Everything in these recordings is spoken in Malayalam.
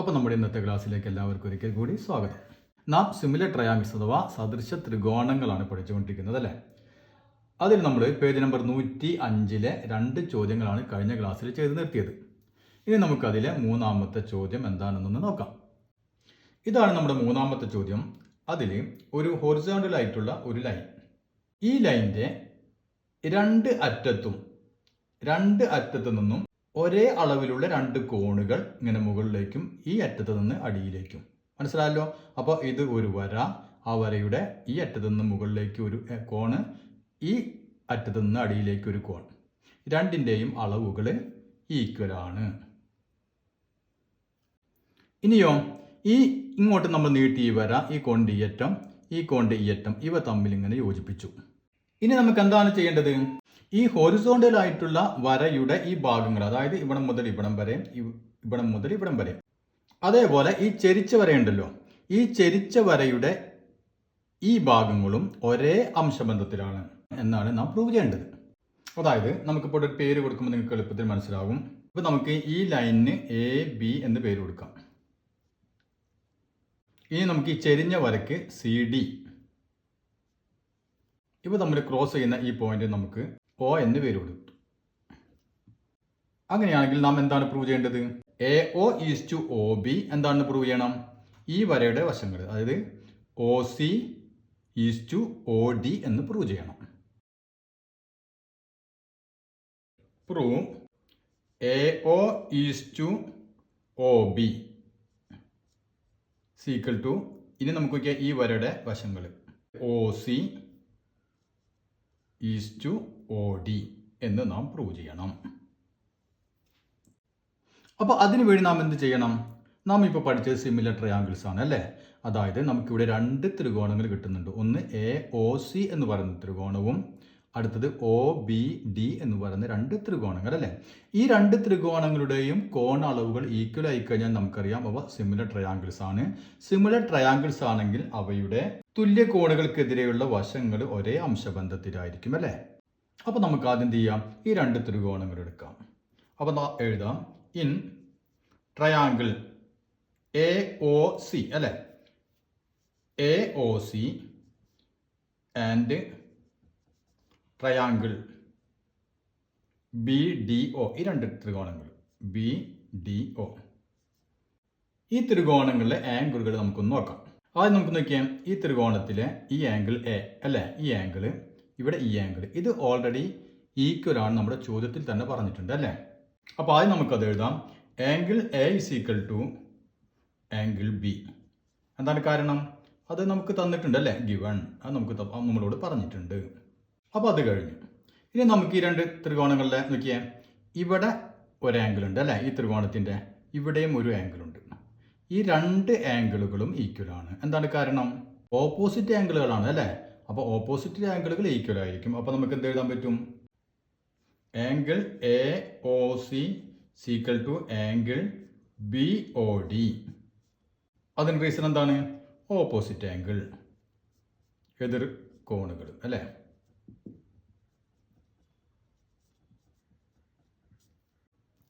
അപ്പോൾ നമ്മുടെ ഇന്നത്തെ ക്ലാസ്സിലേക്ക് എല്ലാവർക്കും ഒരിക്കൽ കൂടി സ്വാഗതം. നാം സിമിലർ ട്രയാങ്കിൾസ് അഥവാ സദൃശ ത്രികോണങ്ങളാണ് പഠിച്ചുകൊണ്ടിരിക്കുന്നത് അല്ലേ. അതിൽ നമ്മൾ പേജ് നമ്പർ 105-ലെ 2 ചോദ്യങ്ങളാണ് കഴിഞ്ഞ ക്ലാസ്സിൽ ചെയ്ത് നിർത്തിയത്. ഇനി നമുക്കതിലെ മൂന്നാമത്തെ ചോദ്യം എന്താണെന്നൊന്ന് നോക്കാം. ഇതാണ് നമ്മുടെ മൂന്നാമത്തെ ചോദ്യം. അതിൽ ഒരു ഹൊറിസോണ്ടൽ ആയിട്ടുള്ള ഒരു ലൈൻ, ഈ ലൈനിൻ്റെ രണ്ട് അറ്റത്തു നിന്നും ഒരേ അളവിലുള്ള 2 കോണുകൾ ഇങ്ങനെ മുകളിലേക്കും ഈ അറ്റത്ത് നിന്ന് അടിയിലേക്കും, മനസ്സിലായല്ലോ. അപ്പോൾ ഇത് ഒരു വര, ആ വരയുടെ ഈ അറ്റത്ത് നിന്ന് മുകളിലേക്ക് ഒരു കോണ്, ഈ അറ്റത്ത് നിന്ന് അടിയിലേക്ക് ഒരു കോൺ, രണ്ടിൻ്റെയും അളവുകൾ ഈക്വൽ ആണ്. ഇനിയോ ഈ ഇങ്ങോട്ട് നമ്മൾ നീട്ടി ഈ വര, ഈ കോണിൻ്റെ ഈ അറ്റം, ഈ കോണിൻ്റെ ഈ അറ്റം, ഇവ തമ്മിൽ ഇങ്ങനെ യോജിപ്പിച്ചു. ഇനി നമുക്ക് എന്താണ് ചെയ്യേണ്ടത്? ഈ ഹൊറിസോണ്ടൽ ആയിട്ടുള്ള വരയുടെ ഈ ഭാഗങ്ങൾ, അതായത് ഇവിടം മുതൽ ഇവിടം വരെ, ഇവിടം മുതൽ ഇവിടം വരെ, അതേപോലെ ഈ ചെരിച്ച വരയുണ്ടല്ലോ, ഈ ചെരിച്ച വരയുടെ ഈ ഭാഗങ്ങളും ഒരേ അംശബന്ധത്തിലാണ് എന്നാണ് നാം പ്രൂവ് ചെയ്യേണ്ടത്. അതായത് നമുക്കിപ്പോൾ ഒരു പേര് കൊടുക്കുമ്പോൾ നിങ്ങൾക്ക് എളുപ്പത്തിൽ മനസ്സിലാകും. ഇപ്പോൾ നമുക്ക് ഈ ലൈനിന് AB എന്ന് പേര് കൊടുക്കാം. ഇനി നമുക്ക് ഈ ചെരിഞ്ഞ വരയ്ക്ക് CD, ഇവ തമ്മിൽ ക്രോസ് ചെയ്യുന്ന ഈ പോയിന്റ് നമുക്ക് O എന്ന് പേര് കൊടുത്തു. അങ്ങനെയാണെങ്കിൽ നാം എന്താണ് പ്രൂവ് ചെയ്യേണ്ടത്? AO ഈസ് ടു OB എന്താണെന്ന് പ്രൂവ് ചെയ്യണം? ഈ വരയുടെ വശങ്ങൾ, അതായത് OC ഈസ് ടു OD എന്ന് പ്രൂവ് ചെയ്യണം. Prove AO is to OB is equal to, ഇനി നമുക്ക് ഈ വരയുടെ വശങ്ങൾ OC ഈസ് ടു OD എന്ന് നാം പ്രൂവ് ചെയ്യണം. അപ്പോൾ അതിനുവേണ്ടി നാം എന്ത് ചെയ്യണം? നാം ഇപ്പോൾ പഠിച്ചത് സിമിലർ ട്രയാങ്കിൾസ് ആണ് അല്ലേ. അതായത് നമുക്കിവിടെ 2 ത്രികോണങ്ങൾ കിട്ടുന്നുണ്ട്. ഒന്ന് AOC എന്ന് പറയുന്ന ത്രികോണവും അടുത്തത് OBD എന്ന് പറയുന്ന 2 ത്രികോണങ്ങൾ അല്ലേ. ഈ 2 ത്രികോണങ്ങളുടെയും കോണ അളവുകൾ ഈക്വൽ ആയി കഴിഞ്ഞാൽ നമുക്കറിയാം അവ സിമിലർ ട്രയാങ്കിൾസ് ആണ്. സിമിലർ ട്രയാങ്കിൾസ് ആണെങ്കിൽ അവയുടെ തുല്യ കോണുകൾക്കെതിരെയുള്ള വശങ്ങൾ ഒരേ അംശബന്ധത്തിലായിരിക്കും അല്ലേ. അപ്പോൾ നമുക്ക് ആദ്യം എന്ത് ചെയ്യാം? ഈ 2 ത്രികോണങ്ങൾ എടുക്കാം. അപ്പോൾ എഴുതാം, ഇൻ ട്രയാങ്കിൾ AOC അല്ലേ, AOC ആൻഡ് ട്രയാങ്കിൾ BDO, ഈ 2 ത്രികോണങ്ങൾ BDO, ഈ ത്രികോണങ്ങളിലെ ആംഗിളുകൾ നമുക്കൊന്ന് നോക്കാം. ആദ്യം നമുക്ക് നോക്കിയാൽ ഈ ത്രികോണത്തിലെ ഈ ആംഗിൾ A അല്ലേ, ഈ ആംഗിൾ, ഇവിടെ ഈ ആംഗിൾ, ഇത് ഓൾറെഡി ഈക്വൽ ആണ്, നമ്മുടെ ചോദ്യത്തിൽ തന്നെ പറഞ്ഞിട്ടുണ്ട് അല്ലേ. അപ്പോൾ ആദ്യം നമുക്കത് എഴുതാം. Angle A is equal to angle B. എന്താണ് കാരണം? അത് നമുക്ക് തന്നിട്ടുണ്ട് അല്ലേ, ഗിവൺ, അത് നമുക്ക് നമ്മളോട് പറഞ്ഞിട്ടുണ്ട്. അപ്പോൾ അത് കഴിഞ്ഞു. ഇനി നമുക്ക് ഈ 2 ത്രികോണങ്ങളിലെ നോക്കിയാൽ ഇവിടെ ഒരു ആംഗിൾ ഉണ്ട് അല്ലേ, ഈ ത്രികോണത്തിൻ്റെ ഇവിടെയും ഒരു ആംഗിൾ ഉണ്ട്. ഈ 2 ആംഗിളുകളും ഈക്വൽ ആണ്. എന്താണ് കാരണം? ഓപ്പോസിറ്റ് ആംഗിളുകളാണ് അല്ലേ. അപ്പോൾ ഓപ്പോസിറ്റ് ആംഗിളുകൾ ഈക്വൽ ആയിരിക്കും. അപ്പോൾ നമുക്ക് എന്ത് എഴുതാൻ പറ്റും? Angle AOC is equal to angle BOD. അതിന് റീസൺ എന്താണ്? ഓപ്പോസിറ്റ് ആംഗിൾ, എതിർ കോണുകൾ അല്ലേ.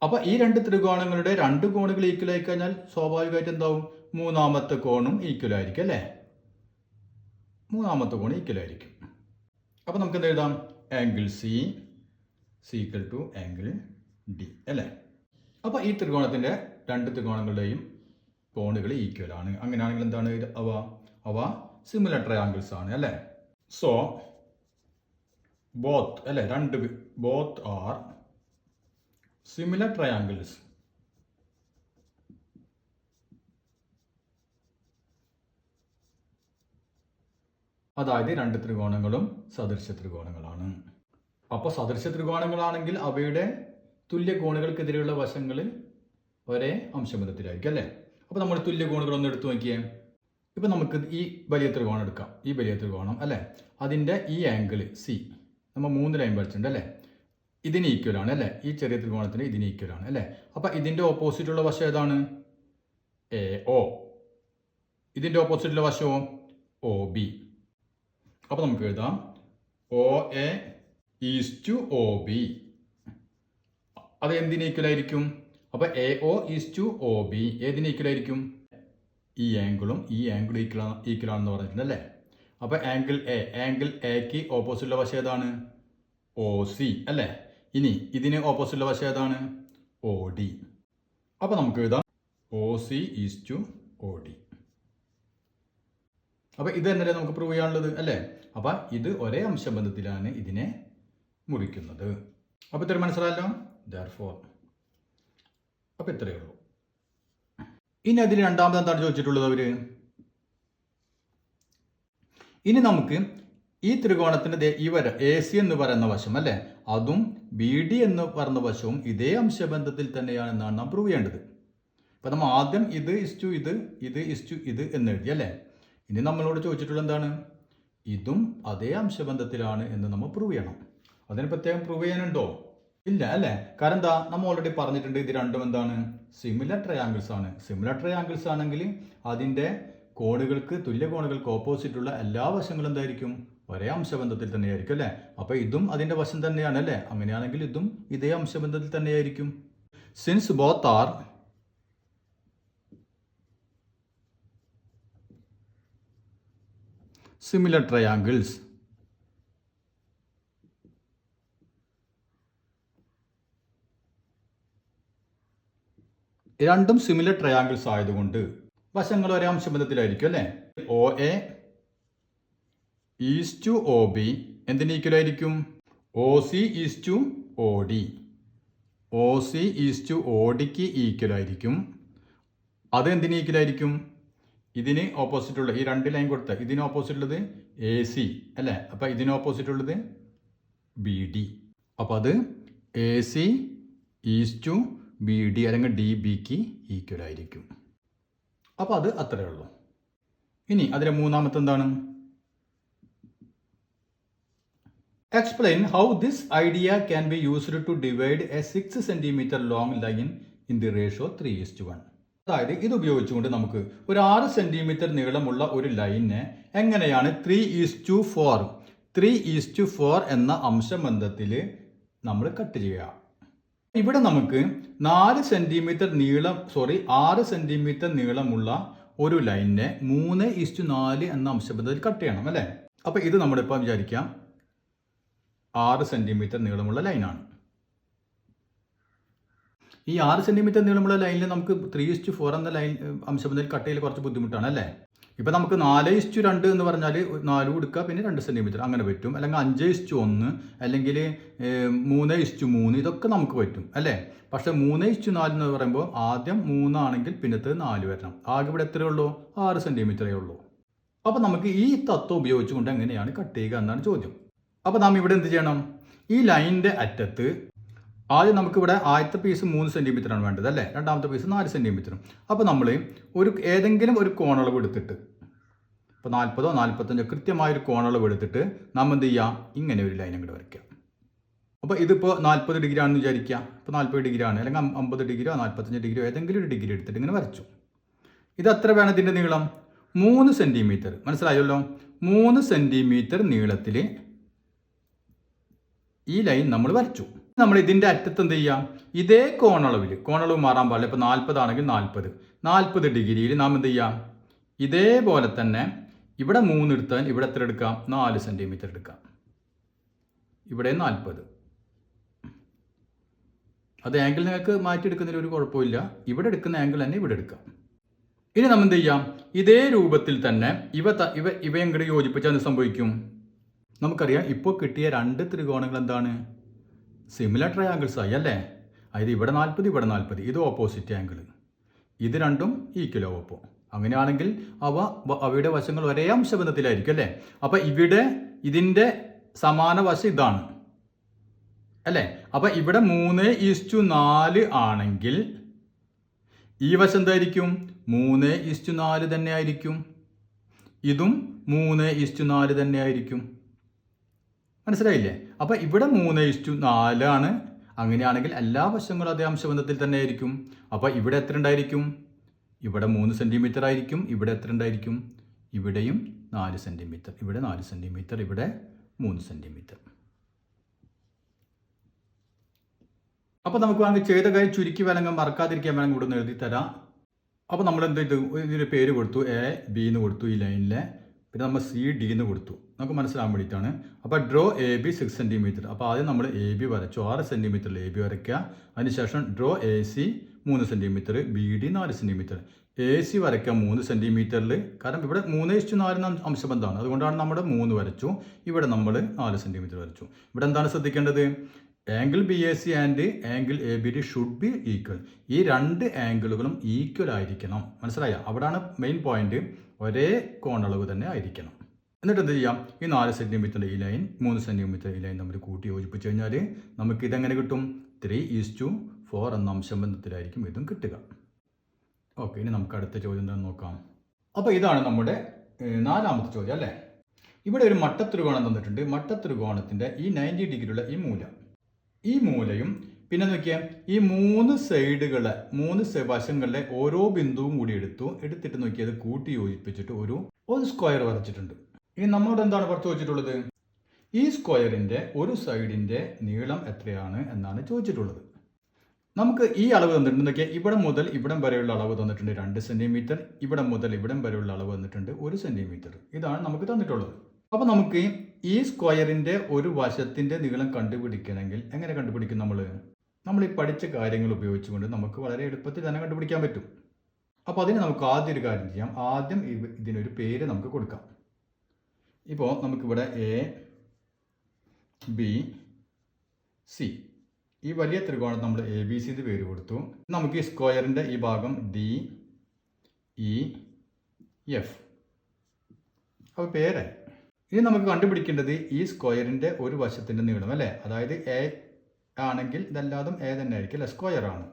അപ്പോൾ ഈ 2 ത്രികോണങ്ങളുടെ 2 കോണുകൾ ഈക്വൽ ആയി കഴിഞ്ഞാൽ സ്വാഭാവികമായിട്ട് എന്താവും? മൂന്നാമത്തെ കോണും ഈക്വൽ ആയിരിക്കും അല്ലേ. മൂന്നാമത്തെ കോൺ ഈക്വൽ ആയിരിക്കും. അപ്പോൾ നമുക്ക് എന്ത് എഴുതാം? Angle C is equal to angle D അല്ലേ. അപ്പോൾ ഈ ത്രികോണത്തിൻ്റെ 2 ത്രികോണങ്ങളുടെയും കോണുകൾ ഈക്വൽ ആണ്. അങ്ങനെയാണെങ്കിൽ എന്താണ് അവ സിമിലർ ട്രയാങ്കിൾസ് ആണ് അല്ലേ. സോ ബോത്ത് അല്ലേ, ബോത്ത് ആർ സിമിലർ ട്രയാങ്കിൾസ്. അതായത് 2 ത്രികോണങ്ങളും സദൃശ ത്രികോണങ്ങളാണ്. അപ്പോൾ സദൃശ ത്രികോണങ്ങളാണെങ്കിൽ അവയുടെ തുല്യ കോണുകൾക്കെതിരെയുള്ള വശങ്ങൾ ഒരേ അംശബന്ധത്തിലായിരിക്കും അല്ലേ. അപ്പോൾ നമ്മൾ തുല്യ കോണുകളൊന്നും എടുത്തു നോക്കിയേ. ഇപ്പം നമുക്ക് ഈ വലിയ ത്രികോണം എടുക്കാം, ഈ വലിയ ത്രികോണം അല്ലേ, അതിൻ്റെ ഈ ആംഗിൾ C നമ്മൾ 3 ലൈൻ വരച്ചിട്ടുണ്ട് അല്ലേ, ഇതിന് ഈക്വൽ ആണ് അല്ലേ. ഈ ചെറിയ ത്രികോണത്തിന് ഇതിന് ഈക്വൽ ആണ് അല്ലേ. അപ്പോൾ ഇതിൻ്റെ ഓപ്പോസിറ്റുള്ള വശം ഏതാണ്? AO. ഇതിൻ്റെ ഓപ്പോസിറ്റുള്ള വശമോ OB. അപ്പോൾ നമുക്ക് എഴുതാം OA ഈസ് ടു OB. അത് എന്തിന് ഈക്വൽ ആയിരിക്കും? അപ്പോൾ AO ഈസ് ടു OB ഏതിന് ഈക്വൽ ആയിരിക്കും? ഈ ആംഗിളും ഈക്വൽ ആണെന്ന് പറഞ്ഞിട്ടുണ്ട് അല്ലേ? അപ്പോൾ ആംഗിൾ എക്ക് ഓപ്പോസിറ്റുള്ള വശം ഏതാണ്? OC അല്ലേ? ഇനി ഇതിന് ഓപ്പോസിറ്റുള്ള വശം ഏതാണ്? OD. അപ്പോൾ നമുക്ക് എഴുതാം OC ഈസ് ടു OD. അപ്പോൾ ഇത് തന്നെയല്ലേ നമുക്ക് പ്രൂവ് ചെയ്യാനുള്ളത് അല്ലേ? അപ്പോൾ ഇത് ഒരേ അംശബന്ധത്തിലാണ് ഇതിനെ മുറിക്കുന്നത്. അപ്പോൾ ഇത്ര മനസ്സിലായല്ലോ? therefore അപ്പോൾ ഇത്രയേ ഉള്ളൂ. ഇനി അതിൽ രണ്ടാമത് എന്താണ് ചോദിച്ചിട്ടുള്ളത് അവർ? ഇനി നമുക്ക് ഈ ത്രികോണത്തിൻ്റെ ഈ വര AC എന്ന് പറയുന്ന വശം അല്ലേ, അതും BD എന്ന് പറയുന്ന വശവും ഇതേ അംശബന്ധത്തിൽ തന്നെയാണെന്നാണ് നാം പ്രൂവ് ചെയ്യേണ്ടത്. അപ്പോൾ നമ്മൾ ആദ്യം ഇത് ഇസ്റ്റു ഇത് എന്ന് എഴുതി അല്ലേ? ഇനി നമ്മളോട് ചോദിച്ചിട്ടുള്ളത് എന്താണ്? ഇതും അതേ അംശബന്ധത്തിലാണ് എന്ന് നമ്മൾ പ്രൂവ് ചെയ്യണം. അതിന് പ്രത്യേകം പ്രൂവ് ചെയ്യാനുണ്ടോ? ഇല്ല അല്ലേ? കാരണം എന്താ, നമ്മൾ ഓൾറെഡി പറഞ്ഞിട്ടുണ്ട് ഇത് രണ്ടും എന്താണ്? സിമിലർ ട്രയാങ്കിൾസ് ആണ്. സിമിലർ ട്രയാങ്കിൾസ് ആണെങ്കിൽ അതിൻ്റെ കോണുകൾക്ക്, തുല്യ കോണുകൾക്ക് ഓപ്പോസിറ്റുള്ള എല്ലാ വശങ്ങളും എന്തായിരിക്കും? ഒരേ അംശബന്ധത്തിൽ തന്നെയായിരിക്കും അല്ലേ? അപ്പോൾ ഇതും അതിൻ്റെ വശം തന്നെയാണ് അല്ലേ? അങ്ങനെയാണെങ്കിൽ ഇതും ഇതേ അംശബന്ധത്തിൽ തന്നെയായിരിക്കും. Since both are similar triangles, രണ്ടും സിമിലർ ട്രയാങ്കിൾസ് ആയതുകൊണ്ട് വശങ്ങൾ ഒരേ അംശബന്ധത്തിലായിരിക്കും അല്ലേ? OA ഈസ് ടു OB എന്തിന് ഈക്വൽ ആയിരിക്കും? OC is to OD. OC is to ODക്ക് ഈക്വൽ ആയിരിക്കും. അത് എന്തിന് ഈക്വൽ ആയിരിക്കും? ഇതിന് ഓപ്പോസിറ്റ് ഉള്ള ഈ രണ്ട് ലൈൻ കൊടുത്ത ഇതിന് ഓപ്പോസിറ്റ് ഉള്ളത് AC അല്ലേ? അപ്പോൾ ഇതിന് ഓപ്പോസിറ്റ് ഉള്ളത് BD. അപ്പോൾ അത് AC ഈസ് ടു BD അല്ലെങ്കിൽ DBക്ക് ഈക്വൽ ആയിരിക്കും. അപ്പോൾ അത് അത്രയേ ഉള്ളൂ. ഇനി അതിലെ മൂന്നാമത്തെ എന്താണ്? Explain how this idea can be used to divide a 6 centimetre long line in the ratio 3:1. അതായത് ഇത് ഉപയോഗിച്ചുകൊണ്ട് നമുക്ക് ഒരു 6 സെൻറ്റിമീറ്റർ നീളമുള്ള ഒരു ലൈനിനെ എങ്ങനെയാണ് 3:4 എന്ന അംശബന്ധത്തിൽ നമ്മൾ കട്ട് ചെയ്യുക. ഇവിടെ നമുക്ക് 6 സെൻറ്റിമീറ്റർ നീളമുള്ള ഒരു ലൈനിനെ 3:4 എന്ന അംശബന്ധത്തിൽ കട്ട് ചെയ്യണം അല്ലേ? അപ്പോൾ ഇത് നമ്മളിപ്പോൾ വിചാരിക്കാം 6 സെൻറ്റിമീറ്റർ നീളമുള്ള ലൈനാണ്. ഈ 6 സെൻറ്റിമീറ്റർ നീളമുള്ള ലൈനിൽ നമുക്ക് 3:4 എന്ന ലൈൻ അംശബന്ധത്തിൽ കട്ട് ചെയ്യൽ കുറച്ച് ബുദ്ധിമുട്ടാണ് അല്ലേ? ഇപ്പോൾ നമുക്ക് 4:2 എന്ന് പറഞ്ഞാൽ 4 കൊടുക്കുക, പിന്നെ 2 സെൻറ്റിമീറ്റർ അങ്ങനെ പറ്റും. അല്ലെങ്കിൽ 5:1 അല്ലെങ്കിൽ 3:3 ഇതൊക്കെ നമുക്ക് പറ്റും അല്ലേ? പക്ഷേ 3:4 എന്ന് പറയുമ്പോൾ ആദ്യം 3 ആണെങ്കിൽ പിന്നത്തെ 4 വരണം. ആകെ ഇവിടെ എത്രയേ ഉള്ളൂ? 6 സെൻറ്റിമീറ്ററേ ഉള്ളൂ. അപ്പോൾ നമുക്ക് ഈ തത്വം ഉപയോഗിച്ചുകൊണ്ട് എങ്ങനെയാണ് കട്ട് ചെയ്യുക എന്നാണ് ചോദ്യം. അപ്പോൾ നാം ഇവിടെ എന്ത് ചെയ്യണം? ഈ ലൈനിൻ്റെ അറ്റത്ത് ആദ്യം നമുക്കിവിടെ ആദ്യത്തെ പീസ് 3 സെൻറ്റിമീറ്ററാണ് വേണ്ടത് അല്ലേ? രണ്ടാമത്തെ പീസ് 4 സെൻറ്റിമീറ്ററും. അപ്പോൾ നമ്മൾ ഏതെങ്കിലും ഒരു കോണളവ് എടുത്തിട്ട്, ഇപ്പോൾ 40 45 കൃത്യമായൊരു കോണളവ് എടുത്തിട്ട് നമ്മൾ എന്ത് ചെയ്യാം? ഇങ്ങനെ ഒരു ലൈൻ അങ്ങോട്ട് വരയ്ക്കാം. അപ്പോൾ ഇതിപ്പോൾ 40 ഡിഗ്രി ആണെന്ന് വിചാരിക്കുക. ഇപ്പോൾ 40 ഡിഗ്രി ആണ്, അല്ലെങ്കിൽ 50 ഡിഗ്രിയോ 45 ഡിഗ്രിയോ ഏതെങ്കിലും ഒരു ഡിഗ്രി എടുത്തിട്ട് ഇങ്ങനെ വരച്ചു. ഇത് എത്ര വേണം ഇതിൻ്റെ നീളം? 3 സെൻറ്റിമീറ്റർ. മനസ്സിലായല്ലോ? 3 സെൻറ്റിമീറ്റർ നീളത്തിൽ ഈ ലൈൻ നമ്മൾ വരച്ചു. നമ്മൾ ഇതിൻ്റെ അറ്റത്ത് എന്ത് ചെയ്യാം? ഇതേ കോണളവ് മാറാൻ പാടില്ല. ഇപ്പോൾ 40 ആണെങ്കിൽ 40 ഡിഗ്രിയിൽ നാം എന്ത് ചെയ്യാം? ഇതേപോലെ തന്നെ ഇവിടെ 3 എടുത്താൽ ഇവിടെ എത്ര എടുക്കാം? 4 സെൻറ്റിമീറ്റർ എടുക്കാം. ഇവിടെ 40. അത് ആംഗിൾ നിങ്ങൾക്ക് മാറ്റിയെടുക്കുന്നതിൽ ഒരു കുഴപ്പമില്ല. ഇവിടെ എടുക്കുന്ന ആംഗിൾ തന്നെ ഇവിടെ എടുക്കാം. ഇനി നമ്മൾ എന്ത് ചെയ്യാം? ഇതേ രൂപത്തിൽ തന്നെ ഇവ എങ്ങോട്ട് യോജിപ്പിച്ചാൽ എന്ത് സംഭവിക്കും? നമുക്കറിയാം ഇപ്പോൾ കിട്ടിയ 2 ത്രികോണങ്ങൾ എന്താണ്? സിമിലർ ട്രയാങ്കിൾസ് ആയി അല്ലേ? അതായത് ഇവിടെ 40 ഇവിടെ 40, ഇത് ഓപ്പോസിറ്റ് ആംഗിൾ, ഇത് രണ്ടും ഈക്വൽ ഓപ്പോ. അങ്ങനെയാണെങ്കിൽ അവയുടെ വശങ്ങൾ ഒരേ അംശബന്ധത്തിലായിരിക്കും അല്ലേ? അപ്പോൾ ഇവിടെ ഇതിൻ്റെ സമാന വശം ഇതാണ് അല്ലേ? അപ്പോൾ ഇവിടെ 3:4 ആണെങ്കിൽ ഈ വശം എന്തായിരിക്കും? 3:4 തന്നെ ആയിരിക്കും. ഇതും 3:4 തന്നെ ആയിരിക്കും. മനസ്സിലായില്ലേ? അപ്പോൾ ഇവിടെ 3:4 ആണ്. അങ്ങനെയാണെങ്കിൽ എല്ലാ വശങ്ങളും അതേ അംശബന്ധത്തിൽ തന്നെ ആയിരിക്കും. അപ്പോൾ ഇവിടെ എത്ര ഉണ്ടായിരിക്കും? ഇവിടെ 3 സെൻറ്റിമീറ്റർ ആയിരിക്കും. ഇവിടെ എത്ര ഉണ്ടായിരിക്കും? ഇവിടെയും 4 സെൻറ്റിമീറ്റർ. ഇവിടെ 4 സെൻറ്റിമീറ്റർ, ഇവിടെ 3 സെൻറ്റിമീറ്റർ. അപ്പോൾ നമുക്ക് വേണമെങ്കിൽ ചെയ്ത കാര്യം ചുരുക്കി വേണമെങ്കിൽ മറക്കാതിരിക്കാൻ വേണമെങ്കിൽ ഇവിടെ നിന്ന് എഴുതി തരാം. അപ്പോൾ നമ്മൾ എന്ത് ചെയ്തു, ഇതിന് പേര് കൊടുത്തു, എ ബി എന്ന് കൊടുത്തു ഈ ലൈനിലെ, പിന്നെ നമ്മൾ സി ഡി എന്ന് കൊടുത്തു, നമുക്ക് മനസ്സിലാകാൻ വേണ്ടിയിട്ടാണ്. അപ്പോൾ ഡ്രോ എ ബി 6 സെൻറ്റിമീറ്റർ. അപ്പോൾ ആദ്യം നമ്മൾ എ ബി വരച്ചു, 6 സെൻറ്റിമീറ്ററിൽ എ ബി വരയ്ക്കുക. അതിനുശേഷം draw A C 3 centimetre, B D 4 centimetre. A C വരയ്ക്കുക 3 സെൻറ്റിമീറ്ററിൽ, കാരണം ഇവിടെ 3:4 അംശബന്ധമാണ്, അതുകൊണ്ടാണ് നമ്മൾ 3 വരച്ചു. ഇവിടെ നമ്മൾ 4 സെൻറ്റിമീറ്റർ വരച്ചു. ഇവിടെ എന്താണ് ശ്രദ്ധിക്കേണ്ടത്, angle B A C and angle A B D should be equal. ഈ രണ്ട് ആംഗിളുകളും ഈക്വൽ ആയിരിക്കണം, മനസ്സിലായ? അവിടാണ് മെയിൻ പോയിന്റ്, ഒരേ കോണളവ് തന്നെ ആയിരിക്കണം. എന്നിട്ട് എന്ത് ചെയ്യാം, ഈ 4 സെൻറ്റിമീറ്ററിൻ്റെ ഈ ലൈൻ 3 സെൻറ്റിമീറ്റർ ഈ ലൈൻ തമ്മിൽ കൂട്ടി യോജിപ്പിച്ച് കഴിഞ്ഞാൽ നമുക്ക് ഇതെങ്ങനെ കിട്ടും, 3:4 എന്ന അംശബന്ധത്തിലായിരിക്കും ഇതും കിട്ടുക. ഓക്കെ, ഇനി നമുക്ക് അടുത്ത ചോദ്യം എന്താണെന്ന് നോക്കാം. അപ്പോൾ ഇതാണ് നമ്മുടെ 4ാമത്തെ ചോദ്യം അല്ലേ. ഇവിടെ ഒരു മട്ടത്രികോണം തന്നിട്ടുണ്ട്. മട്ടത്രികോണത്തിൻ്റെ ഈ 90 ഡിഗ്രിയുള്ള ഈ മൂലയും പിന്നെ നോക്കിയാൽ ഈ 3 സൈഡുകളെ 3 വശങ്ങളിലെ ഓരോ ബിന്ദുവും കൂടി എടുത്തിട്ട് നോക്കിയത് കൂട്ടി യോജിപ്പിച്ചിട്ട് ഒരു സ്ക്വയർ വരച്ചിട്ടുണ്ട്. ഇനി നമ്മളോട് എന്താണ് ചോദിച്ചിട്ടുള്ളത്, ഈ സ്ക്വയറിൻ്റെ ഒരു സൈഡിൻ്റെ നീളം എത്രയാണ് എന്നാണ് ചോദിച്ചിട്ടുള്ളത്. നമുക്ക് ഈ അളവ് തന്നിട്ടുണ്ട്. നോക്കിയാൽ ഇവിടെ മുതൽ ഇവിടം വരെയുള്ള അളവ് തന്നിട്ടുണ്ട് 2 സെൻറ്റിമീറ്റർ, ഇവിടെ മുതൽ ഇവിടം വരെയുള്ള അളവ് തന്നിട്ടുണ്ട് 1 സെൻറ്റിമീറ്റർ. ഇതാണ് നമുക്ക് തന്നിട്ടുള്ളത്. അപ്പോൾ നമുക്ക് ഈ സ്ക്വയറിൻ്റെ ഒരു വശത്തിൻ്റെ നീളം കണ്ടുപിടിക്കണമെങ്കിൽ എങ്ങനെ കണ്ടുപിടിക്കും, നമ്മൾ ഈ പഠിച്ച കാര്യങ്ങൾ ഉപയോഗിച്ചുകൊണ്ട് നമുക്ക് വളരെ എളുപ്പത്തിൽ തന്നെ കണ്ടുപിടിക്കാൻ പറ്റും. അപ്പോൾ അതിന് നമുക്ക് ആദ്യം ഒരു കാര്യം ചെയ്യാം, ആദ്യം ഇതിനൊരു പേര് നമുക്ക് കൊടുക്കാം. ഇപ്പോൾ നമുക്കിവിടെ എ ബി സി, ഈ വലിയ ത്രികോണം നമ്മൾ എ ബി സി എന്ന് പേര് കൊടുത്തു. നമുക്ക് ഈ സ്ക്വയറിൻ്റെ ഈ ഭാഗം ഡി ഇ എഫ്, അപ്പോൾ പേരായി. ഇനി നമുക്ക് കണ്ടുപിടിക്കേണ്ടത് ഈ സ്ക്വയറിൻ്റെ ഒരു വശത്തിൻ്റെ നീളം അല്ലേ, അതായത് എ ആണെങ്കിൽ ഇതല്ലാതും എ തന്നെ ആയിരിക്കും അല്ലേ, സ്ക്വയർ ആണ്.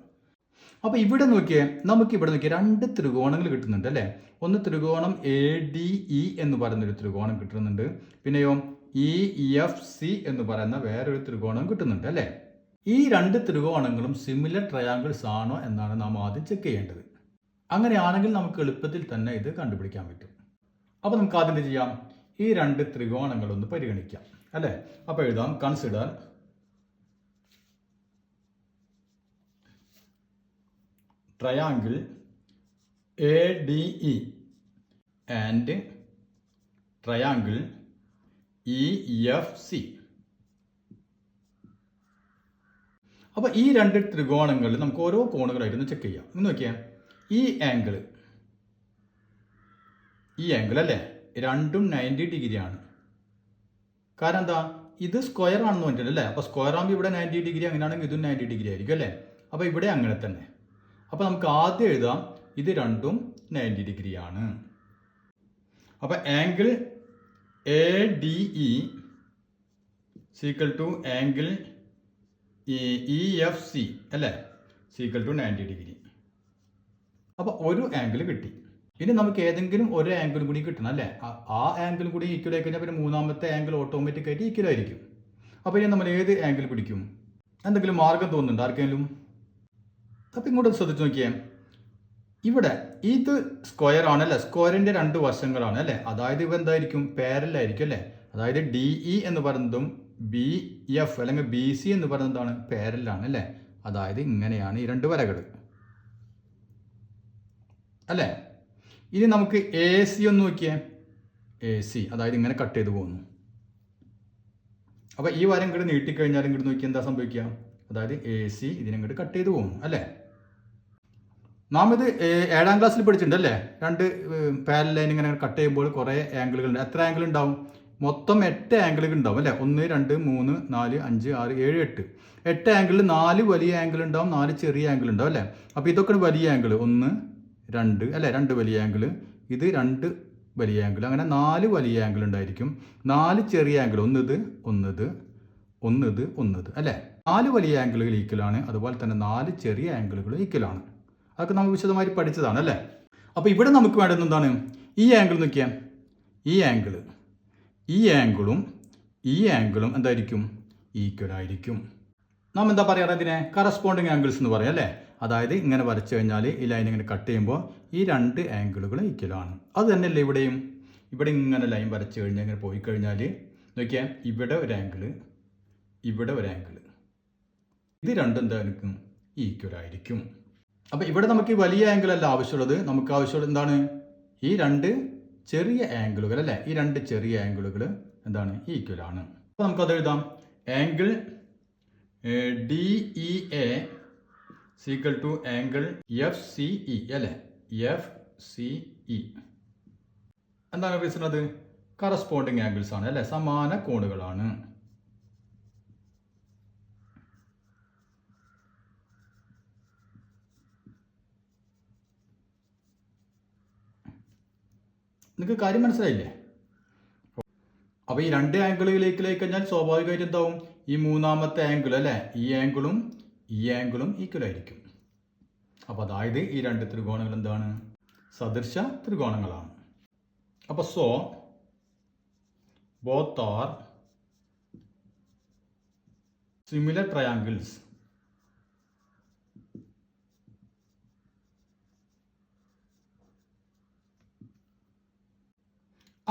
അപ്പോൾ ഇവിടെ നോക്കിയേ, നമുക്കിവിടെ നോക്കിയാൽ 2 ത്രികോണങ്ങൾ കിട്ടുന്നുണ്ട് അല്ലേ. ഒന്ന് ത്രികോണം എ ഡി ഇ എന്ന് പറയുന്നൊരു ത്രികോണം കിട്ടുന്നുണ്ട്, പിന്നെയോ ഇ എഫ് സി എന്ന് പറയുന്ന വേറൊരു ത്രികോണം കിട്ടുന്നുണ്ട് അല്ലേ. ഈ 2 ത്രികോണങ്ങളും സിമിലർ ട്രയാങ്കിൾസ് ആണോ എന്നാണ് നാം ആദ്യം ചെക്ക് ചെയ്യേണ്ടത്. അങ്ങനെയാണെങ്കിൽ നമുക്ക് എളുപ്പത്തിൽ തന്നെ ഇത് കണ്ടുപിടിക്കാൻ പറ്റും. അപ്പോൾ നമുക്ക് ആദ്യം ചെയ്യാം, ഈ 2 ത്രികോണങ്ങളൊന്ന് പരിഗണിക്കാം അല്ലേ. അപ്പോൾ എഴുതാം, consider triangle A D E and triangle E F C. അപ്പോൾ ഈ 2 ത്രികോണങ്ങളിൽ നമുക്ക് ഓരോ കോണുകളായിട്ടൊന്ന് ചെക്ക് ചെയ്യാം. ഇന്ന് നോക്കിയാൽ ഈ ആംഗിൾ അല്ലേ, രണ്ടും 90 ഡിഗ്രിയാണ്. കാരണം എന്താ, ഇത് സ്ക്വയർ ആണെന്ന് പറഞ്ഞിട്ടല്ലേ. അപ്പോൾ സ്ക്വയർ ആകുമ്പോൾ ഇവിടെ 90 ഡിഗ്രി, അങ്ങനെയാണെങ്കിൽ ഇതും 90 ഡിഗ്രി ആയിരിക്കും അല്ലേ. അപ്പോൾ ഇവിടെ അങ്ങനെ തന്നെ. അപ്പോൾ നമുക്ക് ആദ്യം എഴുതാം, ഇത് രണ്ടും 90 ഡിഗ്രിയാണ്. അപ്പോൾ angle A D E is equal to angle E F C അല്ലേ, സീക്വൽ ടു 90 ഡിഗ്രി. അപ്പോൾ ഒരു ആംഗിൾ കിട്ടി. ഇനി നമുക്ക് ഏതെങ്കിലും ഒരു ആംഗിൾ കൂടി കിട്ടണം അല്ലേ. ആ ആംഗിൾ കൂടി ഈക്വൽ ആയി കഴിഞ്ഞാൽ പിന്നെ 3ാമത്തെ ആംഗിൾ ഓട്ടോമാറ്റിക്കായിട്ട് ഈക്വൽ ആയിരിക്കും. അപ്പോൾ ഇനി നമ്മൾ ഏത് ആംഗിൾ പിടിക്കും, എന്തെങ്കിലും മാർഗം തോന്നുന്നുണ്ട് ആർക്കെങ്കിലും? അപ്പോൾ ഇങ്ങോട്ട് ശ്രദ്ധിച്ച് നോക്കിയേ, ഇവിടെ ഇത് സ്ക്വയർ ആണല്ലേ, സ്ക്വയറിൻ്റെ 2 വശങ്ങളാണ് അല്ലേ. അതായത് ഇവ എന്തായിരിക്കും, പാരലായിരിക്കും അല്ലേ. അതായത് ഡി ഇ എന്ന് പറയുന്നതും ബി എഫ് അല്ലെങ്കിൽ ബി സി എന്ന് പറയുന്നതാണ് പാരലാണ് അല്ലേ. അതായത് ഇങ്ങനെയാണ് ഈ 2 വരകൾ അല്ലേ. ഇനി നമുക്ക് എ സി ഒന്ന് നോക്കിയേ, എ സി അതായത് ഇങ്ങനെ കട്ട് ചെയ്ത് പോകുന്നു. അപ്പോൾ ഈ വര ഇങ്ങോട്ട് നീട്ടിക്കഴിഞ്ഞാൽ ഇങ്ങോട്ട് നോക്കി എന്താ സംഭവിക്കുക, അതായത് എ സി ഇതിനങ്ങോട്ട് കട്ട് ചെയ്ത് പോകുന്നു അല്ലേ. നാം ഇത് 7ാം ക്ലാസ്സിൽ പഠിച്ചിട്ടുണ്ട് അല്ലേ. 2 പാരലൽ ലൈൻ ഇങ്ങനെ കട്ട് ചെയ്യുമ്പോൾ കുറേ ആംഗിളുകളുണ്ട്. എത്ര ആംഗിൾ ഉണ്ടാവും, മൊത്തം 8 ആംഗിളുകൾ ഉണ്ടാവും അല്ലേ. 1 2 3 4 5 6 7 8 8 ആംഗിളിൽ 4 വലിയ ആംഗിൾ ഉണ്ടാവും, 4 ചെറിയ ആംഗിൾ ഉണ്ടാവും അല്ലേ. അപ്പോൾ ഇതൊക്കെ വലിയ ആംഗിൾ 1 2 അല്ലേ, 2 വലിയ ആംഗിൾ, ഇത് 2 വലിയ ആംഗിൾ, അങ്ങനെ 4 വലിയ ആംഗിൾ ഉണ്ടായിരിക്കും. 4 ചെറിയ ആംഗിൾ, ഒന്നിത് അല്ലേ. 4 വലിയ ആംഗിളുകൾ ഈക്വലാണ്, അതുപോലെ തന്നെ 4 ചെറിയ ആംഗിളുകൾ ഈക്വലാണ്. അതൊക്കെ നമ്മൾ വിശദമായി പഠിച്ചതാണ് അല്ലേ. അപ്പോൾ ഇവിടെ നമുക്ക് വേണ്ടത് എന്താണ്, ഈ ആംഗിൾ നോക്കിയാൽ ഈ ആംഗിളും എന്തായിരിക്കും, ഈക്വൽ ആയിരിക്കും. നാം എന്താ പറയാറ്, ഇതിനെ കറസ്പോണ്ടിങ് ആംഗിൾസ് എന്ന് പറയാം അല്ലേ. അതായത് ഇങ്ങനെ വരച്ചു കഴിഞ്ഞാൽ ഈ ലൈൻ ഇങ്ങനെ കട്ട് ചെയ്യുമ്പോൾ ഈ 2 ആംഗിളുകൾ ഈക്വലാണ്. അത് തന്നെയല്ലേ ഇവിടെയും. ഇവിടെ ഇങ്ങനെ ലൈൻ വരച്ചു കഴിഞ്ഞാൽ ഇങ്ങനെ പോയി കഴിഞ്ഞാൽ നോക്കിയാൽ ഇവിടെ ഒരു ആംഗിൾ ഇത് രണ്ടും എന്തായിരിക്കും ഈക്വൽ ആയിരിക്കും. അപ്പോൾ ഇവിടെ നമുക്ക് ഈ വലിയ ആംഗിൾ അല്ല ആവശ്യമുള്ളത്, നമുക്ക് ആവശ്യമുള്ളത് എന്താണ് ഈ രണ്ട് ചെറിയ ആംഗിളുകൾ അല്ലേ, ഈ രണ്ട് ചെറിയ ആംഗിളുകൾ എന്താണ് ഈക്വൽ ആണ്. അപ്പോൾ നമുക്കത് എഴുതാം. Angle D E A equal to angle F C E അല്ലേ, എഫ് സി ഇ എന്താണ് റീസൺ? അത് കറസ്പോണ്ടിങ് ആംഗിൾസ് ആണ് അല്ലേ, സമാന കോണുകളാണ്. നിങ്ങൾക്ക് കാര്യം മനസ്സിലായില്ലേ? അപ്പോൾ ഈ രണ്ട് ആംഗിളുകളിലേക്ക് കഴിഞ്ഞാൽ സ്വാഭാവികമായിട്ട് എന്താവും, ഈ മൂന്നാമത്തെ ആംഗിൾ അല്ലേ, ഈ ആംഗിളും ഈക്വൽ ആയിരിക്കും. അപ്പോൾ അതായത് ഈ രണ്ട് ത്രികോണങ്ങൾ എന്താണ്, സദൃശ ത്രികോണങ്ങളാണ്. അപ്പോൾ so both are similar triangles.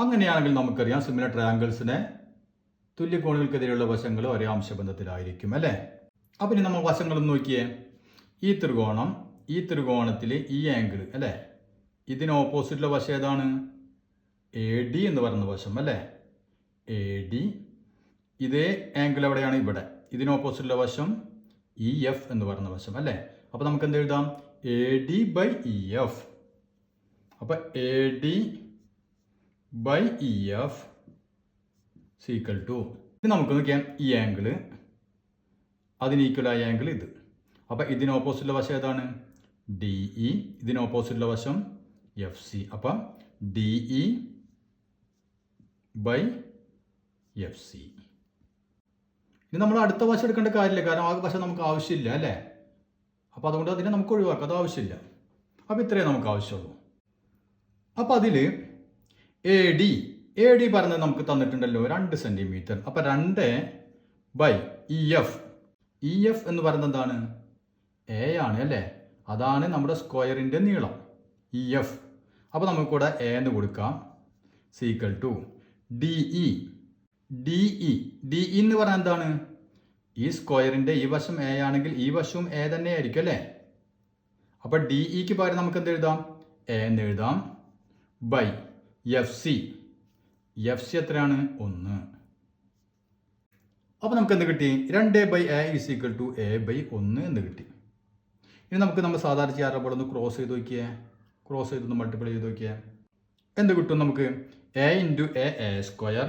അങ്ങനെയാണെങ്കിൽ നമുക്കറിയാം സിമിലർ ട്രയാങ്കിൾസിനെ തുല്യകോണുകൾക്കെതിരെയുള്ള വശങ്ങൾ ഒരേ അംശബന്ധത്തിലായിരിക്കും അല്ലേ. അപ്പം ഇനി നമ്മൾ വശങ്ങളൊന്ന് നോക്കിയേ. ഈ ത്രികോണത്തിൽ ഈ ആംഗിൾ അല്ലേ, ഇതിന് ഓപ്പോസിറ്റുള്ള വശം ഏതാണ്? എ ഡി എന്ന് പറയുന്ന വശം അല്ലേ, എ ഡി. ഇതേ ആംഗിൾ എവിടെയാണ്? ഇവിടെ. ഇതിന് ഓപ്പോസിറ്റുള്ള വശം ഇ എഫ് എന്ന് പറയുന്ന വശം അല്ലേ. അപ്പോൾ നമുക്ക് എന്ത് എഴുതാം? A D by E F. അപ്പോൾ A D by E F is equal to, ഇത് നമുക്ക് നോക്കിയാൽ ഈ ആംഗിൾ, അതിന് ഈക്വലായ ആംഗിൾ ഇത്. അപ്പോൾ ഇതിന് ഓപ്പോസിറ്റുള്ള വശം ഏതാണ്? D E. ഇതിന് ഓപ്പോസിറ്റുള്ള വശം എഫ് സി. അപ്പം D E by F C. ഇനി നമ്മൾ അടുത്ത വശം എടുക്കേണ്ട കാര്യമില്ല, കാരണം ആ വശം നമുക്ക് ആവശ്യമില്ല അല്ലേ. അപ്പോൾ അതുകൊണ്ട് അതിനെ നമുക്ക് ഒഴിവാക്കാം, അത് ആവശ്യമില്ല. അപ്പോൾ ഇത്രയേ നമുക്ക് ആവശ്യമുള്ളൂ. അപ്പോൾ അതിൽ എ ഡി പറഞ്ഞത് നമുക്ക് തന്നിട്ടുണ്ടല്ലോ 2 സെൻറ്റിമീറ്റർ. അപ്പോൾ 2 ബൈ ഇ എഫ് എന്ന് പറയുന്നത് എന്താണ്? എ ആണ് അല്ലേ, അതാണ് നമ്മുടെ സ്ക്വയറിൻ്റെ നീളം ഇ എഫ്. അപ്പോൾ നമുക്കിവിടെ എ എന്ന് കൊടുക്കാം സീക്വൽ ടു ഡി ഇ എന്ന് പറഞ്ഞാൽ എന്താണ്? ഈ സ്ക്വയറിൻ്റെ ഈ വശം എ ആണെങ്കിൽ ഈ വശവും എ തന്നെ ആയിരിക്കും അല്ലേ. അപ്പോൾ ഡി ഇക്ക് പകരം നമുക്ക് എന്ത് എഴുതാം? എ എന്ന് എഴുതാം ബൈ എഫ് സി എത്രയാണ്? 1. അപ്പോൾ നമുക്ക് എന്ത് കിട്ടി? 2 by A is equal to A by 1 എന്ന് കിട്ടി. ഇനി നമുക്ക് നമ്മൾ സാധാരണ ചെയ്യാറുള്ള പോലെ ഒന്ന് ക്രോസ് ചെയ്ത് നോക്കിയേ, ക്രോസ് ചെയ്തൊന്ന് മൾട്ടിപ്ലൈ ചെയ്ത് നോക്കിയേ. എന്ത് കിട്ടും നമുക്ക്? A into A square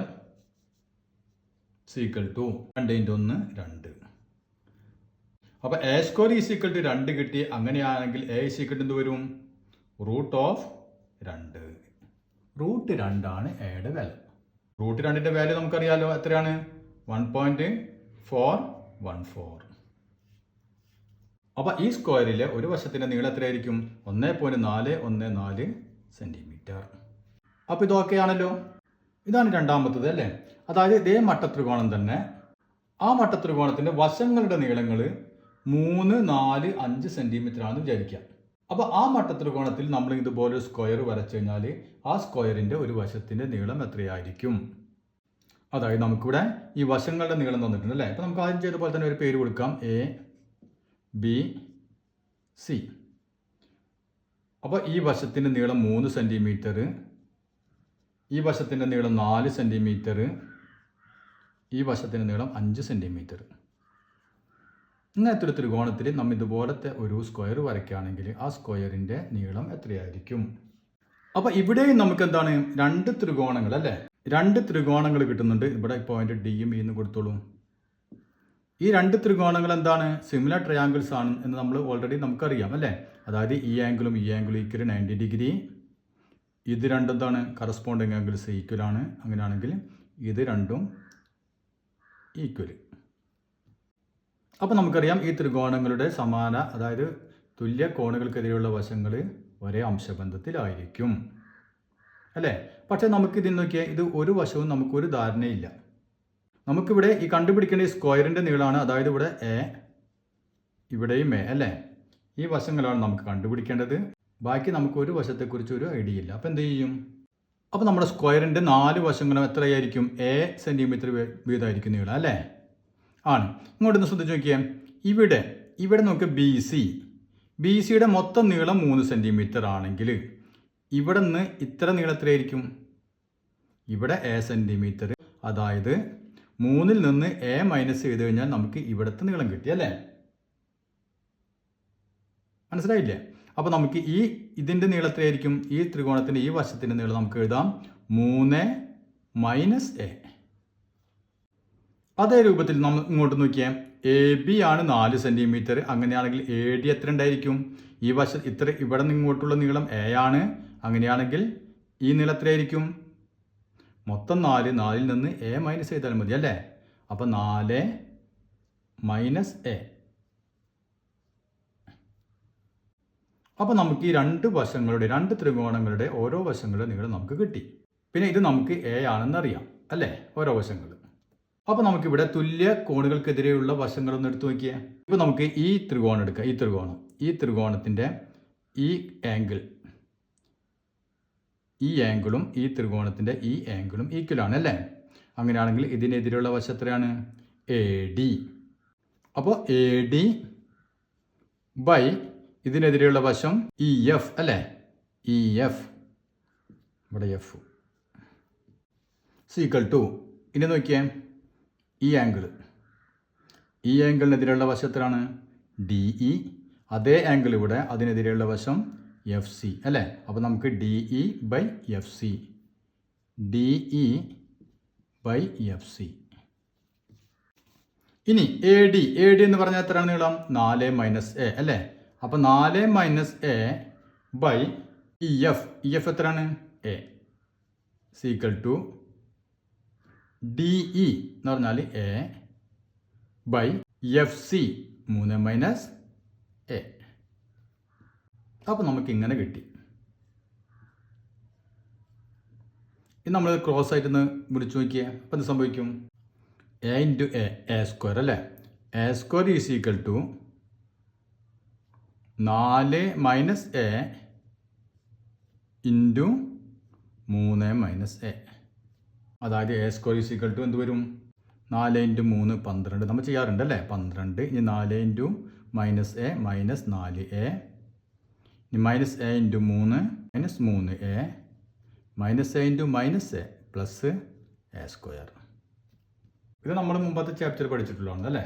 equal to 2 into 1 2. അപ്പോൾ A square is equal to 2 കിട്ടി. അങ്ങനെയാണെങ്കിൽ എ ഈസ് ഈക്വൽ ടു എന്ത് വരും? Root of 2. റൂട്ട് 2 ആണ് എയുടെ വാല്യൂ. റൂട്ട് 2ൻ്റെ വാല്യൂ നമുക്കറിയാലോ, എത്രയാണ്? 1.414. അപ്പോൾ ഈ സ്ക്വയറിലെ ഒരു വശത്തിൻ്റെ നീളം എത്രയായിരിക്കും? 1.414 സെൻറ്റിമീറ്റർ. അപ്പോൾ ഇതൊക്കെയാണല്ലോ. ഇതാണ് രണ്ടാമത്തത് അല്ലേ. അതായത് ഇതേ മട്ടത്രികോണം തന്നെ, ആ മട്ടത്രികോണത്തിൻ്റെ വശങ്ങളുടെ നീളങ്ങൾ 3, 4, 5 സെൻറ്റിമീറ്റർ ആണെന്ന് വിചാരിക്കാം. അപ്പോൾ ആ മട്ടത്രികോണത്തിൽ നമ്മൾ ഇതുപോലെ ഒരു സ്ക്വയർ വരച്ചു കഴിഞ്ഞാൽ ആ സ്ക്വയറിൻ്റെ ഒരു വശത്തിൻ്റെ നീളം എത്രയായിരിക്കും? അതായത് നമുക്കിവിടെ ഈ വശങ്ങളുടെ നീളം തന്നിട്ടുണ്ട് അല്ലേ. അപ്പോൾ നമുക്ക് ആദ്യം ചെയ്ത പോലെ തന്നെ ഒരു പേര് കൊടുക്കാം, എ ബി സി. അപ്പോൾ ഈ വശത്തിൻ്റെ നീളം 3 സെൻറ്റിമീറ്റർ, ഈ വശത്തിൻ്റെ നീളം 4 സെൻറ്റിമീറ്റർ, ഈ വശത്തിൻ്റെ നീളം 5 സെൻറ്റിമീറ്റർ. ഇങ്ങനത്തെ ഒരു ത്രികോണത്തിൽ നമ്മൾ ഇതുപോലത്തെ ഒരു സ്ക്വയർ വരയ്ക്കുകയാണെങ്കിൽ ആ സ്ക്വയറിൻ്റെ നീളം എത്രയായിരിക്കും? അപ്പോൾ ഇവിടെയും നമുക്ക് എന്താണ്? 2 ത്രികോണങ്ങൾ അല്ലേ, 2 ത്രികോണങ്ങൾ കിട്ടുന്നുണ്ട്. ഇവിടെ പോയിന്റ് ഡിയും ഇന്ന് കൊടുത്തോളൂ. ഈ 2 ത്രികോണങ്ങൾ എന്താണ്? സിമിലർ ട്രയാങ്കിൾസ് ആണ് എന്ന് നമ്മൾ ഓൾറെഡി നമുക്കറിയാം അല്ലേ. അതായത് ഈ ആംഗിളും ഈക്വൽ 90 ഡിഗ്രി. ഇത് രണ്ടും എന്താണ്? കറസ്പോണ്ടിങ് ആംഗിൾസ് ഈക്വൽ ആണ്. അങ്ങനെയാണെങ്കിൽ ഇത് രണ്ടും ഈക്വൽ. അപ്പോൾ നമുക്കറിയാം ഈ ത്രികോണങ്ങളുടെ സമാന, അതായത് തുല്യ കോണുകൾക്കെതിരെയുള്ള വശങ്ങൾ ഒരേ അംശബന്ധത്തിലായിരിക്കും അല്ലേ. പക്ഷേ നമുക്കിതിൽ നോക്കിയാൽ ഇത് ഒരു വശവും നമുക്കൊരു ധാരണയില്ല. നമുക്കിവിടെ ഈ കണ്ടുപിടിക്കേണ്ട ഈ സ്ക്വയറിൻ്റെ നീളമാണ്, അതായത് ഇവിടെ എ, ഇവിടെയും എ അല്ലേ. ഈ വശങ്ങളാണ് നമുക്ക് കണ്ടുപിടിക്കേണ്ടത്. ബാക്കി നമുക്ക് ഒരു വശത്തെക്കുറിച്ച് ഒരു ഐഡിയ ഇല്ല. അപ്പോൾ എന്ത് ചെയ്യും? അപ്പോൾ നമ്മുടെ സ്ക്വയറിൻ്റെ 4 വശങ്ങളും എത്രയായിരിക്കും? എ സെൻറ്റിമീറ്റർ വീതമായിരിക്കും നീളം അല്ലേ. ആണ്. ഇങ്ങോട്ടൊന്ന് ശ്രദ്ധിച്ച് നോക്കിയേ. ഇവിടെ നമുക്ക് ബി സിയുടെ മൊത്തം നീളം 3 സെൻറ്റിമീറ്റർ ആണെങ്കിൽ ഇവിടെ നിന്ന് ഇത്ര നീളത്തിലായിരിക്കും. ഇവിടെ എ സെൻറ്റിമീറ്റർ, അതായത് 3-ൽ നിന്ന് എ മൈനസ് ചെയ്ത് കഴിഞ്ഞാൽ നമുക്ക് ഇവിടുത്തെ നീളം കിട്ടി അല്ലേ? മനസ്സിലായില്ലേ? അപ്പോൾ നമുക്ക് ഇതിൻ്റെ നീളത്തിലായിരിക്കും, ഈ ത്രികോണത്തിൻ്റെ ഈ വശത്തിൻ്റെ നീളം നമുക്ക് എഴുതാം 3 മൈനസ് എ. അതേ രൂപത്തിൽ നമ്മൾ ഇങ്ങോട്ട് നോക്കിയാൽ എ ബി ആണ് 4 സെൻറ്റിമീറ്റർ. അങ്ങനെയാണെങ്കിൽ എ ഡി എത്ര ഉണ്ടായിരിക്കും? ഈ ഇവിടെ നിന്ന് ഇങ്ങോട്ടുള്ള നീളം എ ആണ്. അങ്ങനെയാണെങ്കിൽ ഈ നീളത്തിലായിരിക്കും മൊത്തം 4-ൽ നിന്ന് എ മൈനസ് ചെയ്താൽ മതി അല്ലേ? അപ്പം 4 മൈനസ് എ. അപ്പോൾ നമുക്ക് ഈ രണ്ട് ത്രികോണങ്ങളുടെ ഓരോ വശങ്ങളുടെ നീളം നമുക്ക് കിട്ടി. പിന്നെ ഇത് നമുക്ക് എ ആണെന്നറിയാം അല്ലേ? ഓരോ വശങ്ങൾ. അപ്പോൾ നമുക്കിവിടെ തുല്യ കോണുകൾക്കെതിരെയുള്ള വശങ്ങളൊന്ന് എടുത്തു നോക്കിയേ. ഇപ്പോൾ നമുക്ക് ഈ ത്രികോണം എടുക്കാം. ഈ ത്രികോണത്തിൻ്റെ ഈ ആംഗിളും ഈ ത്രികോണത്തിൻ്റെ ഈ ആംഗിളും ഈക്വലാണ് അല്ലേ? അങ്ങനെയാണെങ്കിൽ ഇതിനെതിരെയുള്ള വശം എത്രയാണ്? A D. അപ്പോൾ എ ഡി ബൈ ഇതിനെതിരെയുള്ള വശം ഇ എഫ് അല്ലേ? ഇ എഫ്, ഇവിടെ എഫ് സീക്വൽ ടു. ഇനി നോക്കിയേ, ഈ ആംഗിളിനെതിരെയുള്ള വശം എത്രയാണ്? D E. അതേ ആംഗിൾ ഇവിടെ, അതിനെതിരെയുള്ള വശം എഫ് സി അല്ലേ? അപ്പോൾ നമുക്ക് D E by F C, D E by F C. ഇനി എ ഡി എന്ന് പറഞ്ഞാൽ എത്രയാണ് നീളം? 4 മൈനസ് എ അല്ലേ? അപ്പോൾ 4 minus A by E F എത്രയാണ്? A is equal to D E എന്ന് പറഞ്ഞാൽ A by F C 3 minus A. അപ്പോൾ നമുക്ക് ഇങ്ങനെ കിട്ടി. ഇത് നമ്മൾ ക്രോസ് ആയിട്ടൊന്ന് വിളിച്ചു നോക്കിയേ. അപ്പോൾ എന്ത് സംഭവിക്കും? എ ഇൻറ്റു എ സ്ക്വയർ അല്ലേ? A square is equal to 4 minus A into 3 minus A. അതായത് A square is equal to എന്ത് വരും? 4 ഇൻറ്റു 3 12. നമ്മൾ ചെയ്യാറുണ്ട് അല്ലേ? 12. ഇനി 4 into minus A minus 4a. ഇനി minus A into 3 minus 3a minus A into minus A plus A square. ഇത് നമ്മൾ മുമ്പത്തെ ചാപ്റ്റർ പഠിച്ചിട്ടുള്ളതാണ് അല്ലേ?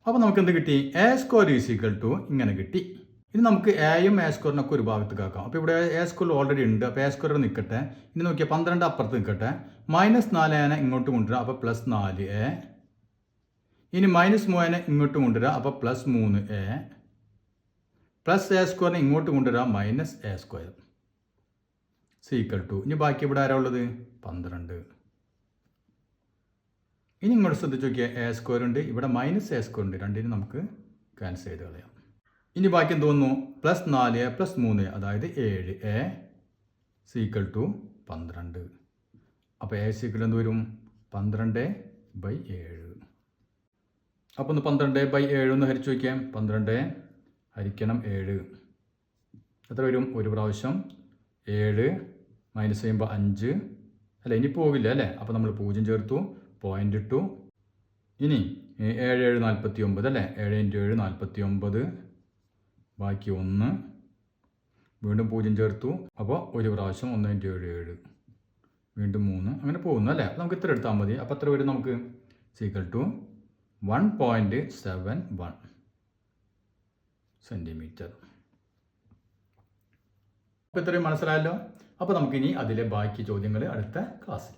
അപ്പോൾ നമുക്ക് എന്ത് കിട്ടി? A square is equal to ഇങ്ങനെ കിട്ടി. ഇനി നമുക്ക് എയും എ സ്ക്വയറിനൊക്കെ ഒരു ഭാഗത്തേക്ക് ആക്കാം. അപ്പോൾ ഇവിടെ എ സ്ക്വയർ ഓൾറെഡി ഉണ്ട്. അപ്പോൾ എ സ്ക്വയർ നിൽക്കട്ടെ. ഇനി നോക്കിയാൽ 12 അപ്പുറത്ത് നിൽക്കട്ടെ. മൈനസ് 4 ഇങ്ങോട്ട് കൊണ്ടുവരിക. അപ്പോൾ പ്ലസ് 4a. ഇനി മൈനസ് 3 ഇങ്ങോട്ട് കൊണ്ടുവരിക. അപ്പോൾ പ്ലസ് 3a പ്ലസ് എ സ്ക്വയറിനെ ഇങ്ങോട്ട് കൊണ്ടുവരിക. Minus A square is equal to. ഇനി ബാക്കി ഇവിടെ ആരാ ഉള്ളത്? 12. ഇനി ഇങ്ങോട്ട് ശ്രദ്ധിച്ച് നോക്കിയാൽ എ സ്ക്വയർ ഉണ്ട്, ഇവിടെ മൈനസ് എ സ്ക്വയർ ഉണ്ട്. രണ്ടിനും നമുക്ക് ക്യാൻസൽ ചെയ്ത് കളയാം. ഇനി ബാക്കി എന്ത് വന്നു? പ്ലസ് 4 പ്ലസ് 3, അതായത് 7a സീക്വൽ ടു 12. അപ്പോൾ എ സീക്വൽ എന്ത് വരും? 12/7. അപ്പോൾ ഒന്ന് 12/7 ഒന്ന് ഹരിച്ചു വയ്ക്കാം. 12 ഹരിക്കണം 7 എത്ര വരും? ഒരു പ്രാവശ്യം 7 മൈനസ് ചെയ്യുമ്പോൾ 5 അല്ല, ഇനി പോവില്ല അല്ലേ? അപ്പോൾ നമ്മൾ 0 ചേർത്തു, പോയിൻ്റ് ഇട്ടു. ഇനി 7 7 49 അല്ലേ? 7 × 7 49, ബാക്കി 1, വീണ്ടും 0 ചേർത്തു. അപ്പോൾ ഒരു പ്രാവശ്യം 1 × 7 7, വീണ്ടും 3, അങ്ങനെ പോകുന്നു അല്ലേ? അപ്പോൾ നമുക്ക് ഇത്ര എടുത്താൽ മതി. അപ്പോൾ എത്ര വരും നമുക്ക്? Is equal to 1.71 centimetre. അപ്പോൾ ഇത്രയും മനസ്സിലായല്ലോ. അപ്പോൾ നമുക്കിനി അതിലെ ബാക്കി ചോദ്യങ്ങൾ അടുത്ത ക്ലാസ്സിൽ